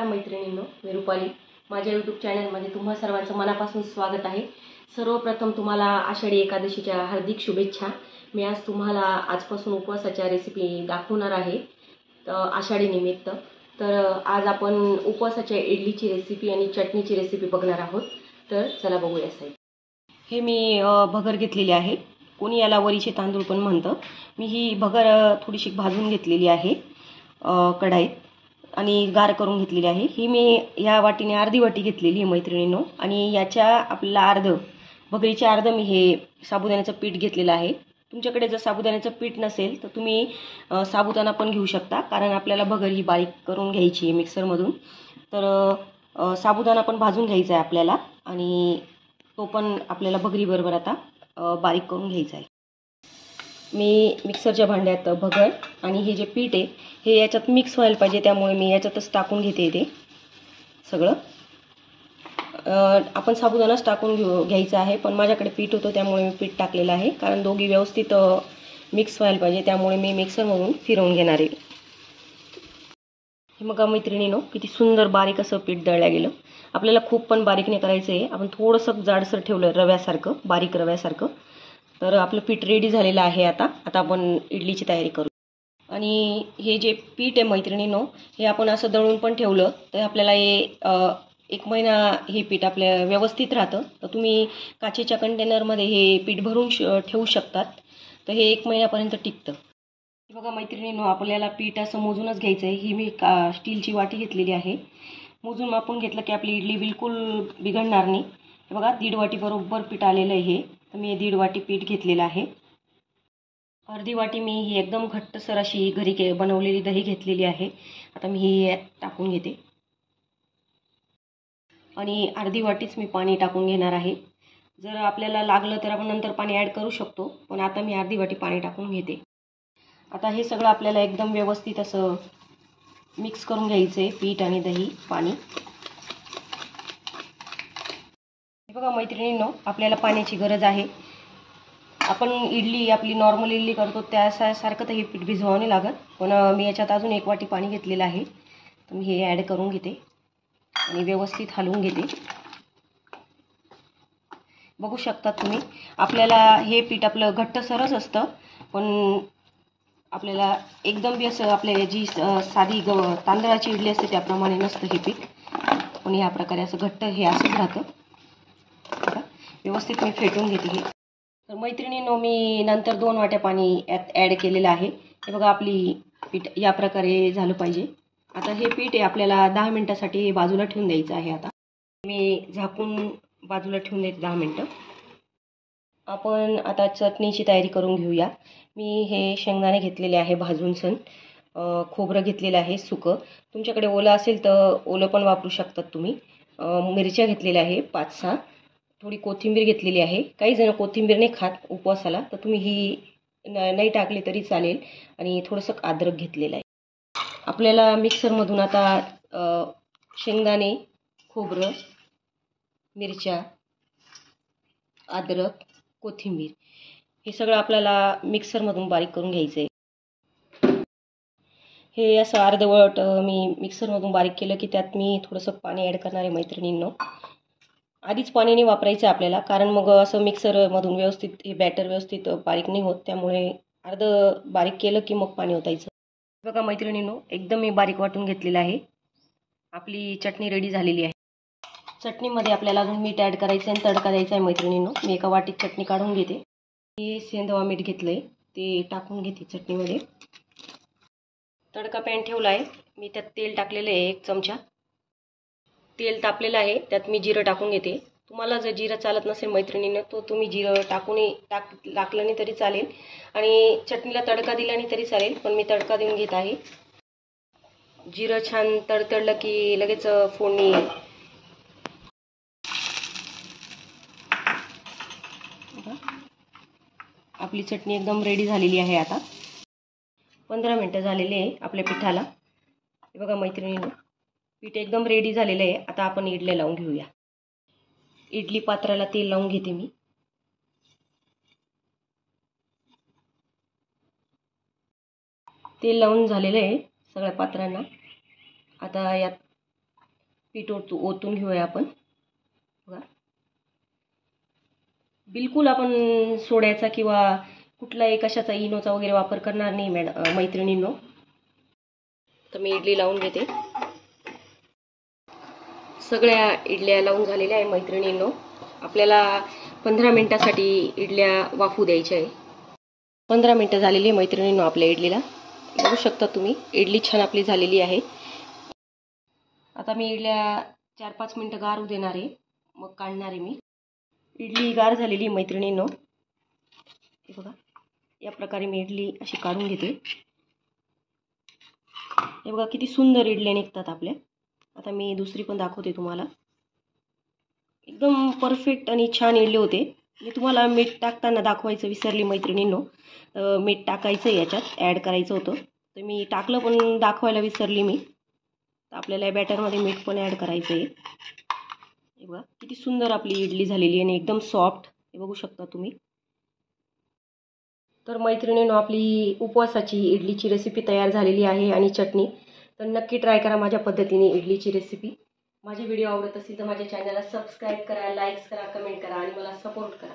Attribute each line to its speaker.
Speaker 1: नमस्कार मैत्रिणींनो, मी रुपाली. माझ्या यूट्यूब चॅनलमध्ये तुम्हा सर्वांचं मनापासून स्वागत आहे. सर्वप्रथम तुम्हाला आषाढी एकादशीच्या हार्दिक शुभेच्छा. मी आज तुम्हाला आजपासून उपवासाच्या रेसिपी दाखवणार आहे आषाढी निमित्त. तर आज आपण उपवासाच्या इडलीची रेसिपी आणि चटणीची रेसिपी बघणार आहोत. तर चला बघूया साहेब. हे मी भगर घेतलेली आहे. कोणी याला वरीचे तांदूळ पण म्हणतं. मी ही भगर थोडीशी भाजून घेतलेली आहे कढाईत आणि गार करून घेतलेली आहे. ही मी या वाटीने अर्धी वाटी घेतलेली आहे मैत्रिणींनो. आणि याच्या आपल्याला भगरीचे अर्ध मी हे साबुदाण्याचं पीठ घेतलेलं आहे. तुमच्याकडे जर साबुदाण्याचं पीठ नसेल तर तुम्ही साबुदाणा पण घेऊ शकता, कारण आपल्याला भगर ही बारीक करून घ्यायची आहे मिक्सरमधून. तर साबुदाणा पण भाजून घ्यायचा आहे आपल्याला आणि तो पण आपल्याला भगरीबरोबर आता बारीक करून घ्यायचा आहे. मी मिक्सरच्या भांड्यात भगर आणि हे जे पीठ आहे हे याच्यात मिक्स व्हायला पाहिजे, त्यामुळे मी याच्यातच टाकून घेते. ते सगळं आपण साबुदाणाच टाकून घ्यायचं आहे, पण माझ्याकडे पीठ होतं त्यामुळे मी पीठ टाकलेलं आहे, कारण दोघी व्यवस्थित मिक्स व्हायला पाहिजे, त्यामुळे मी मिक्सरमधून फिरवून घेणार आहे. हे मग मैत्रिणीनो, किती सुंदर बारीक असं पीठ दळलं गेलं. आपल्याला खूप पण बारीक नाही करायचं आहे, आपण थोडंसं जाडसर ठेवलं रव्यासारखं, बारीक रव्यासारखं. तर आपलं पीठ रेडी झालेलं आहे. आता आपण इडलीची तयारी करू. आणि हे जे पीठ आहे मैत्रिणींनो, हे आपण असं दळून पण ठेवलं तर आपल्याला हे 1 महिना हे पीठ आपल्या व्यवस्थित राहतं. तर तुम्ही काचेच्या कंटेनरमध्ये हे पीठ भरून ठेवू शकतात, तर हे 1 महिन्यापर्यंत टिकतं. हे बघा मैत्रिणींनो, आपल्याला पीठ असं मोजूनच घ्यायचं आहे. ही मी स्टीलची वाटी घेतलेली आहे. मोजून मापून घेतलं की आपली इडली बिलकुल बिघडणार नाही. हे बघा 1.5 वाटी बरोबर पीठ आलेलं आहे हे. तर मी 1.5 वाटी पीठ घेतलेलं आहे. अर्धी वाटी मी ही एकदम घट्टसर अशी घरी बनवलेली दही घेतलेली आहे. आता मी ही टाकून घेते आणि अर्धी वाटीच मी पाणी टाकून घेणार आहे. जर आपल्याला लागलं तर आपण नंतर पाणी ॲड करू शकतो, पण आता मी अर्धी वाटी पाणी टाकून घेते. आता हे सगळं आपल्याला एकदम व्यवस्थित असं मिक्स करून घ्यायचं आहे, पीठ आणि दही पाणी. हे बघा मैत्रिणींनो, आपल्याला पाण्याची गरज आहे. आपण इडली आपली नॉर्मल इडली करतो त्यासारखं तर हे पीठ भिजवावं नाही लागत, पण मी याच्यात अजून 1 वाटी पाणी घेतलेलं आहे. तर मी हे ॲड करून घेते आणि व्यवस्थित हलवून घेते. बघू शकता तुम्ही, आपल्याला हे पीठ आपलं घट्टसरच असतं, पण आपल्याला एकदम बी असं आपल्या जी साधी तांदळाची इडली असते त्याप्रमाणे नसतं हे पीठ, पण ह्या प्रकारे असं घट्ट हे असंच राहतं. व्यवस्थित मी फेटून घेते हे. तर मैत्रिणींनो, मी नंतर 2 वाट्या पाणी यात ॲड केलेलं आहे. हे बघा आपली पीठ या प्रकारे झालं पाहिजे. आता हे पीठ आहे आपल्याला 10 मिनिटासाठी बाजूला ठेवून द्यायचं आहे. आता मी झाकून बाजूला ठेवून देते 10 मिनिटं. आपण आता चटणीची तयारी करून घेऊया. मी हे शेंगदाणे घेतलेले आहे भाजून सण, खोबरं घेतलेलं आहे सुकं. तुमच्याकडे ओलं असेल तर ओलं पण वापरू शकतात तुम्ही. मिरच्या घेतलेल्या आहे 5-6. थोडी कोथिंबीर घेतलेली आहे. काही जण कोथिंबीर नाही खात उपवासाला, तर तुम्ही ही नाही टाकली तरी चालेल. आणि थोडंसं अद्रक घेतलेलं आहे. आपल्याला मिक्सरमधून आता शेंगदाणे, खोबरं, मिरच्या, अद्रक, कोथिंबीर हे सगळं आपल्याला मिक्सरमधून बारीक करून घ्यायचं आहे. हे असं अर्धवट मी मिक्सरमधून बारीक केलं की त्यात मी थोडंसं पाणी ॲड करणार आहे मैत्रिणींनो. आधीच पाणी नाही वापरायचं आपल्याला, कारण मग असं मिक्सरमधून व्यवस्थित हे बॅटर व्यवस्थित बारीक नाही होत, त्यामुळे अर्ध बारीक केलं की मग पाणी ओतायचं. बघा मैत्रिणींनो, एकदम मी बारीक वाटून घेतलेलं आहे. आपली चटणी रेडी झालेली आहे. चटणीमध्ये आपल्याला अजून मीठ ॲड करायचं आहे आणि तडका द्यायचा आहे मैत्रिणींनो. मी एका वाटीत चटणी काढून घेते. मी सेंधवा मीठ घेतलं आहे, ते टाकून घेते चटणीमध्ये. तडका पॅन ठेवला आहे. मी त्यात तेल टाकलेलं आहे 1 चमचा. तेल तापलेलं आहे, त्यात मी जिरं टाकून घेते. तुम्हाला जर जिरं चालत नसेल मैत्रिणींनो, तो तुम्ही जिरं टाकलं नाही तरी चालेल आणि चटणीला तडका दिला नाही तरी चालेल, पण मी तडका देऊन घेत आहे. जिरं छान तडतडलं की लगेच फोडणी. आपली चटणी एकदम रेडी झालेली आहे. आता 15 मिनटं झालेले आहे आपल्या पिठाला. हे बघा मैत्रिणींनो, पीठ एकदम रेडी झालेलं आहे. आता आपण इडल्या लावून घेऊया. इडली पात्राला तेल लावून घेते मी. तेल लावून झालेलं आहे सगळ्या पात्रांना. आता यात पीठ ओतून घेऊया आपण. बघा, बिलकुल आपण सोड्याचा किंवा कुठलाही कशाचा इनोचा वगैरे वापर करणार नाही मैत्रिणींनो. तर मी इडली लावून घेते. सगळ्या इडल्या लावून झालेल्या आहे मैत्रिणींनो. आपल्याला 15 मिनिटासाठी इडल्या वाफू द्यायच्या आहे. 15 मिनिटं झालेली आहे मैत्रिणींनो आपल्या इडलीला. बघू शकता तुम्ही, इडली छान आपली झालेली आहे. आता मी इडल्या 4-5 मिनिटं गार होऊ देणार आहे, मग काढणार आहे मी. इडली गार झालेली मैत्रिणींनो. हे बघा, या प्रकारे मी इडली अशी काढून घेते. हे बघा किती सुंदर इडल्या निघतात आपल्या. आता मी दुसरी पण दाखवते तुम्हाला. एकदम परफेक्ट आणि छान इडले होते. मी तुम्हाला मीठ टाकताना दाखवायचं विसरली मैत्रिणींनो. मीठ टाकायचं याच्यात ॲड करायचं होतं, तर मी टाकलं पण दाखवायला विसरली मी. तर आपल्याला या बॅटरमध्ये मीठ पण ॲड करायचं आहे. हे बघा किती सुंदर आपली इडली झालेली आहे आणि एकदम सॉफ्ट. हे बघू शकता तुम्ही. तर मैत्रिणींनो आपली उपवासाची इडलीची रेसिपी तयार झालेली आहे आणि चटणी. तर नक्की ट्राय करा माझ्या पद्धतीने इडलीची रेसिपी. माझे व्हिडिओ आवडत असेल तर माझ्या चॅनलला सबस्क्राईब करा, लाईक्स करा, कमेंट करा आणि मला सपोर्ट करा.